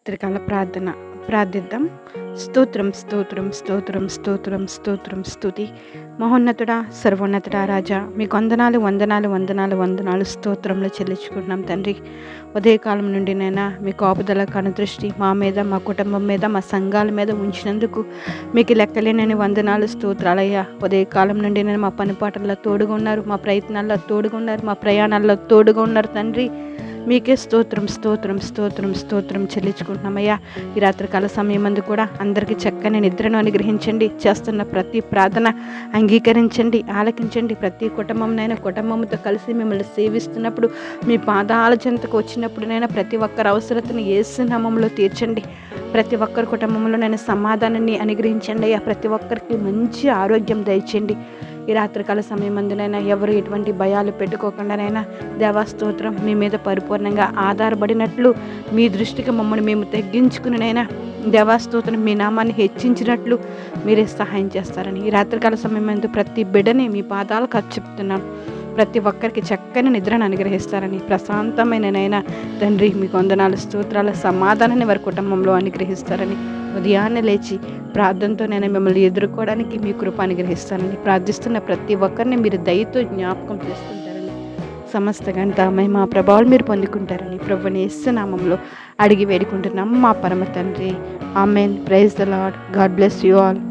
రాత్రికాల ప్రార్థిద్దాం. స్తోత్రం స్తోత్రం స్తోత్రం స్తోత్రం స్తోత్రం స్తుతి. మహోన్నతుడా, సర్వోన్నతుడా, రాజా, మీకు వందనాలు వందనాలు వందనాలు వందనాలు స్తోత్రంలో చెల్లించుకుంటున్నాం తండ్రి. ఉదయకాలం నుండి నైనా మీ కాపుదల కనుదృష్టి మా మీద, మా కుటుంబం మీద, మా సంఘాల మీద ఉంచినందుకు మీకు లెక్కలేనని వందనాలు స్తోత్రాలయ్యా. ఉదయకాలం నుండి నేను మా పనిపాటల్లో తోడుగా ఉన్నారు, మా ప్రయత్నాల్లో తోడుగా ఉన్నారు, మా ప్రయాణాల్లో తోడుగా ఉన్నారు తండ్రి. మీకే స్తోత్రం స్తోత్రం స్తోత్రం స్తోత్రం చెల్లించుకుంటున్నామయ్యా. ఈ రాత్రికాల సమయం మందు కూడా అందరికీ చక్కని నిద్రను అనుగ్రహించండి. చేస్తున్న ప్రతి ప్రార్థన అంగీకరించండి, ఆలకించండి. ప్రతి కుటుంబంతో కలిసి మిమ్మల్ని సేవిస్తున్నప్పుడు, మీ పాదాల చెంతకు వచ్చినప్పుడునైనా ప్రతి ఒక్కరి అవసరతను యేసు నామములో తీర్చండి. ప్రతి ఒక్కరి కుటుంబంలో నేను సమాధానాన్ని అనుగ్రహించండి అయ్యా. ప్రతి ఒక్కరికి మంచి ఆరోగ్యం దయచేయండి. ఈ రాత్రికాల సమయం అందునైనా ఎవరు ఎటువంటి భయాలు పెట్టుకోకుండానైనా దేవా స్తోత్రం, మీ మీద పరిపూర్ణంగా ఆధారపడినట్లు, మీ దృష్టికి మమ్మల్ని మేము తగ్గించుకునినైనా దేవా స్తోత్రం, మీ నామాన్ని హెచ్చించినట్లు మీరే సహాయం చేస్తారని ఈ రాత్రికాల సమయం అందు ప్రతి బిడ్డని మీ పాదాలకు అప్పచెప్తున్నాను. ప్రతి ఒక్కరికి చక్కని నిద్రను అనుగ్రహిస్తారని, ప్రశాంతమైననైనా తండ్రి మీకు వందనాలు స్తోత్రాల సమాధానాన్ని వారి కుటుంబంలో అనుగ్రహిస్తారని, ఉదయాన్నే లేచి ప్రార్థనతో నేను మిమ్మల్ని ఎదుర్కోవడానికి మీ కృప అనుగ్రహిస్తానని ప్రార్థిస్తున్న ప్రతి ఒక్కరిని మీరు దయతో జ్ఞాపకం చేసుకుంటారని, సమస్త గంట మహిమ ప్రభావాలు మీరు పొందుకుంటారని ప్రభువుని యేసు నామములో అడిగి వేడుకుంటున్నాం మా పరమ తండ్రి. Amen. Praise the Lord. God bless you all.